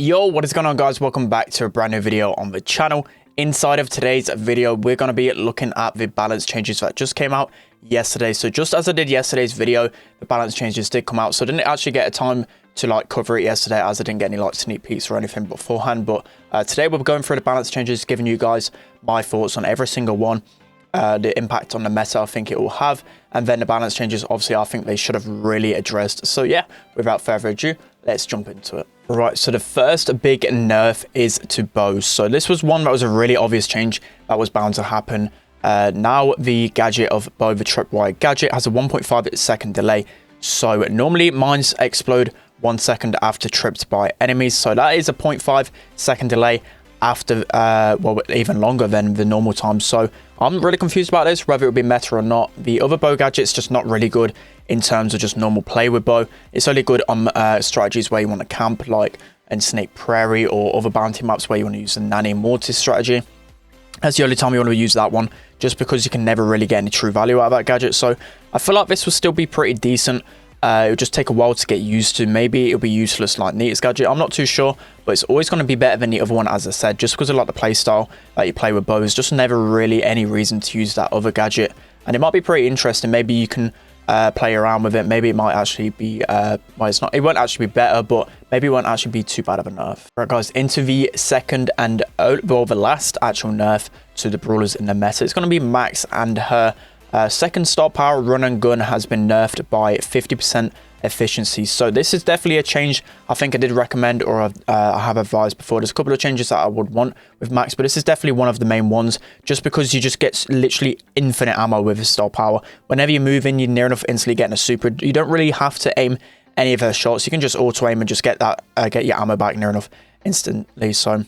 Yo, what is going on, guys? Welcome back to a brand new video on the channel. Inside of today's video, we're going to be looking at the balance changes that just came out yesterday. So just as I did yesterday's video, the balance changes did come out, so I didn't actually get a time to cover it yesterday, as I didn't get any sneak peeks or anything beforehand. But today we're going through the balance changes, giving you guys my thoughts on every single one, the impact on the meta I think it will have, and then the balance changes obviously I think they should have really addressed. So yeah, without further ado, let's jump into it. Right, so the first big nerf is to bows. So this was one that was a really obvious change that was bound to happen. Now the gadget of bow, the tripwire gadget, has a 1.5 second delay. So normally mines explode 1 second after tripped by enemies. So that is a 0.5 second delay after, well, even longer than the normal time. So I'm really confused about this, whether it would be meta or not. The other bow gadget's just not really good in terms of just normal play with bow. It's only good on strategies where you want to camp, like in Snake Prairie, or other bounty maps where you want to use the Nanny Mortis strategy. That's the only time you want to use that one, just because you can never really get any true value out of that gadget. So I feel like this will still be pretty decent. It'll just take a while to get used to. Maybe it'll be useless like Nita's gadget, I'm not too sure, but it's always going to be better than the other one, as I said, just because of the play style that you play with bows. Just never really any reason to use that other gadget, and it might be pretty interesting. Maybe you can play around with it. Maybe it might actually be well, it won't actually be better, but maybe it won't actually be too bad of a nerf. Right, guys, into the second and well, the last actual nerf to the brawlers in the meta. It's going to be Max, and her second star power, run and gun, has been nerfed by 50% efficiency. So this is definitely a change I think I did recommend, or I have advised before. There's a couple of changes that I would want with Max, but this is definitely one of the main ones, just because you just get literally infinite ammo with his star power. Whenever you move in, you're near enough instantly getting a super. You don't really have to aim any of her shots. You can just auto aim and just get that get your ammo back near enough instantly. So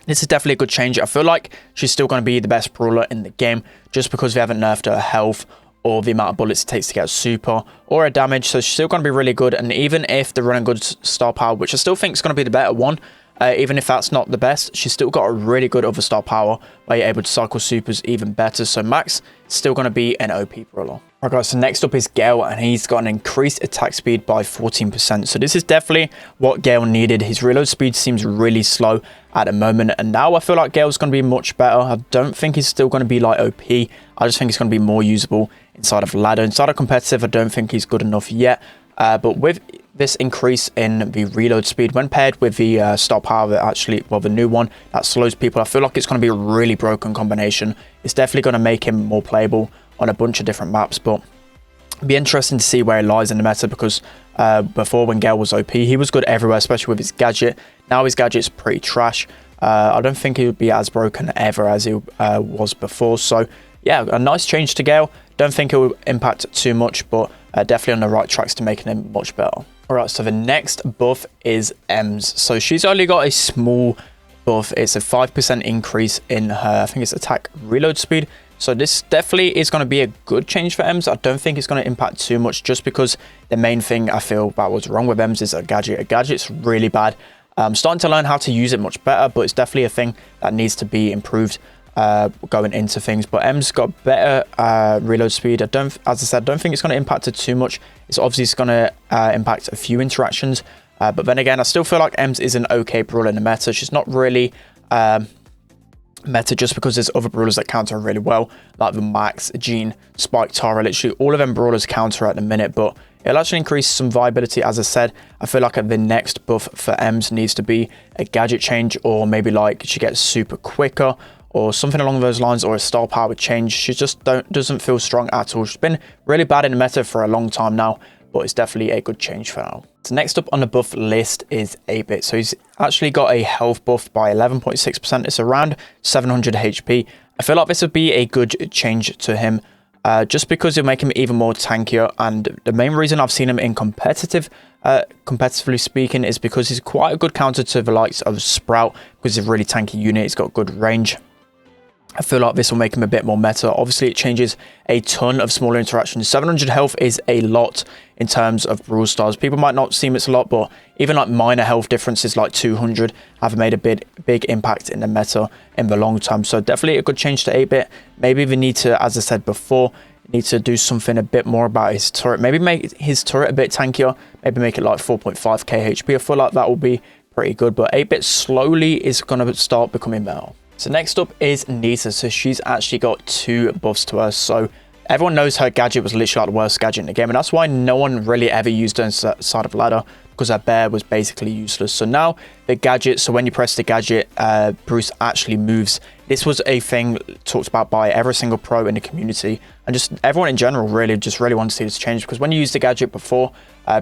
this is definitely a good change. I feel like she's still going to be the best brawler in the game, just because we haven't nerfed her health or the amount of bullets it takes to get a super or a damage. So she's still going to be really good. And even if the run and gun star power, which I still think is going to be the better one, even if that's not the best, she's still got a really good other star power where you're able to cycle supers even better. So Max is still going to be an OP brawler. Alright, guys, so next up is Gale, and he's got an increased attack speed by 14%. So this is definitely what Gale needed. His reload speed seems really slow at the moment, and now I feel like Gale's going to be much better. I don't think he's still going to be OP. I just think he's going to be more usable inside of ladder. Inside of competitive, I don't think he's good enough yet. But with this increase in the reload speed, when paired with the star power that actually, well, the new one that slows people, I feel like it's going to be a really broken combination. It's definitely going to make him more playable on a bunch of different maps, but it'd be interesting to see where he lies in the meta, because before, when Gale was OP, he was good everywhere, especially with his gadget. Now his gadget's pretty trash. I don't think he would be as broken ever as he was before. So yeah, a nice change to Gale. Don't think it will impact too much, but definitely on the right tracks to making him much better. All right, so the next buff is Ems. So she's only got a small buff. It's a 5% increase in her, I think it's attack reload speed. So this definitely is going to be a good change for Ems. I don't think it's going to impact too much, just because the main thing I feel that was wrong with Ems is a gadget. A gadget's really bad. I'm starting to learn how to use it much better, but it's definitely a thing that needs to be improved going into things. But Ems got better reload speed. As I said, I don't think it's going to impact it too much. It's obviously going to impact a few interactions. But then again, I still feel like Ems is an okay brawler in the meta. She's not really meta, just because there's other brawlers that counter really well, like the Max, Jean, Spike, Tara. Literally all of them brawlers counter at the minute, but it'll actually increase some viability. As I said, I feel like the next buff for Ems needs to be a gadget change, or maybe she gets super quicker or something along those lines, or a star power change. She just doesn't feel strong at all. She's been really bad in the meta for a long time now, but it's definitely a good change for now. So next up on the buff list is Eightbit. So he's actually got a health buff by 11.6%. It's around 700 HP. I feel like this would be a good change to him, just because it'll make him even more tankier. And the main reason I've seen him in competitively speaking, is because he's quite a good counter to the likes of Sprout, because he's a really tanky unit. He's got good range. I feel like this will make him a bit more meta. Obviously, it changes a ton of smaller interactions. 700 health is a lot in terms of Brawl Stars. People might not seem it's a lot, but even minor health differences like 200 have made a big impact in the meta in the long term. So definitely a good change to 8-bit. Maybe we need to, as I said before, need to do something a bit more about his turret. Maybe make his turret a bit tankier. Maybe make it 4.5k HP. I feel like that will be pretty good. But 8-bit slowly is going to start becoming better. So next up is Nita. So she's actually got 2 buffs to her. So everyone knows her gadget was literally like the worst gadget in the game, and that's why no one really ever used her inside of ladder, because her bear was basically useless. So now the gadget, so when you press the gadget, Bruce actually moves. This was a thing talked about by every single pro in the community, and just everyone in general really wanted to see this change, because when you used the gadget before,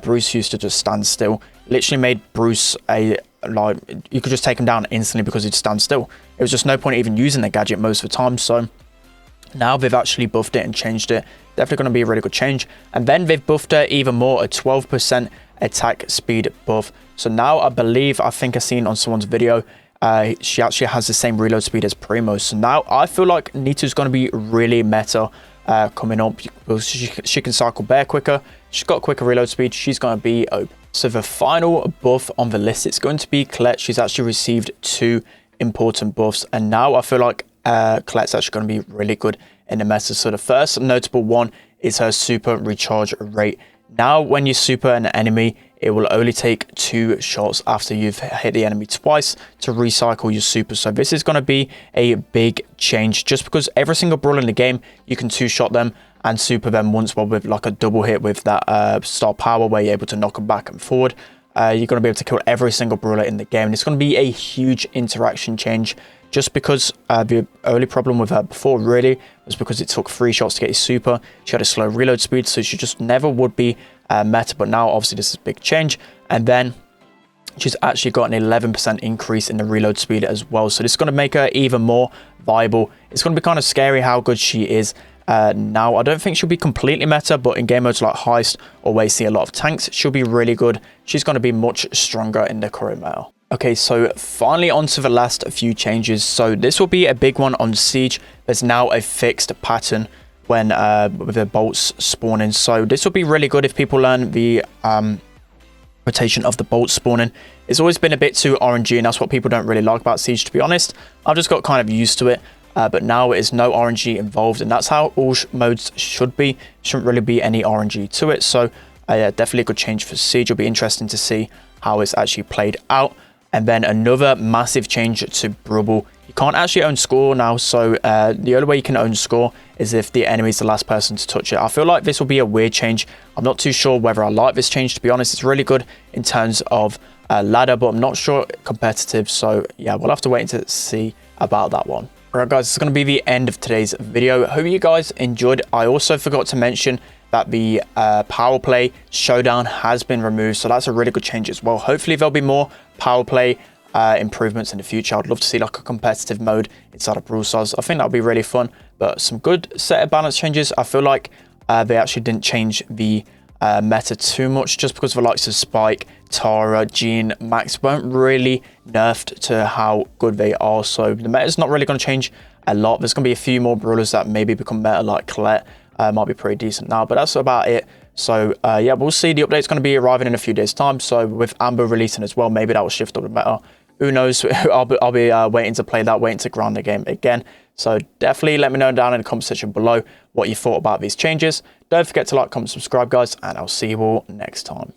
Bruce used to just stand still. Literally made Bruce like, you could just take him down instantly because he'd stand still. It was just no point even using the gadget most of the time. So now they've actually buffed it and changed it. Definitely going to be a really good change. And then they've buffed her even more, a 12% attack speed buff. So now I think I've seen on someone's video, she actually has the same reload speed as Primo. So now I feel like Nita's going to be really meta coming up, because she can cycle bear quicker. She's got quicker reload speed. She's going to be open. So the final buff on the list, it's going to be Colette. She's actually received 2 important buffs, and now I feel like Colette's actually going to be really good in the meta. So the first notable one is her super recharge rate. Now when you super an enemy, it will only take 2 shots after you've hit the enemy twice to recycle your super. So this is going to be a big change, just because every single brawler in the game, you can 2-shot them and super them once, well, with like a double hit with that star power where you're able to knock them back and forward. You're going to be able to kill every single brawler in the game, and it's going to be a huge interaction change, just because the only problem with her before really was because it took 3 shots to get your super. She had a slow reload speed, so she just never would be meta. But now obviously this is a big change, and then she's actually got an 11% increase in the reload speed as well. So this is going to make her even more viable. It's going to be kind of scary how good she is. Now I don't think she'll be completely meta, but in game modes like Heist or where you see a lot of tanks, she'll be really good. She's going to be much stronger in the current meta. Okay, so finally on to the last few changes. So this will be a big one on Siege. There's now a fixed pattern when with the bolts spawning. So this will be really good if people learn the rotation of the bolts spawning. It's always been a bit too RNG, and that's what people don't really like about Siege, to be honest. I've just got kind of used to it. But now it is no RNG involved, and that's how all modes should be. Shouldn't really be any RNG to it. So yeah, definitely a good change for Siege. It'll be interesting to see how it's actually played out. And then another massive change to Brawl. You can't actually own score now, so the only way you can own score is if the enemy is the last person to touch it. I feel like this will be a weird change. I'm not too sure whether I like this change, to be honest. It's really good in terms of ladder, but I'm not sure competitive. So yeah, we'll have to wait to see about that one. Alright guys, this is going to be the end of today's video. Hope you guys enjoyed. I also forgot to mention that the power play showdown has been removed, so that's a really good change as well. Hopefully there'll be more power play improvements in the future. I'd love to see like a competitive mode inside of Brawl Stars. I think that would be really fun, but some good set of balance changes. I feel like they actually didn't change the meta too much, just because the likes of Spike, Tara, Jean, Max weren't really nerfed to how good they are. So the meta is not really going to change a lot. There's going to be a few more brawlers that maybe become meta, like Colette. Might be pretty decent now, but that's about it. So yeah, we'll see. The update's going to be arriving in a few days time, so with Amber releasing as well, maybe that will shift up the meta. Who knows? I'll be waiting to play that, waiting to grind the game again. So definitely let me know down in the comment section below what you thought about these changes. Don't forget to like, comment, subscribe guys, and I'll see you all next time.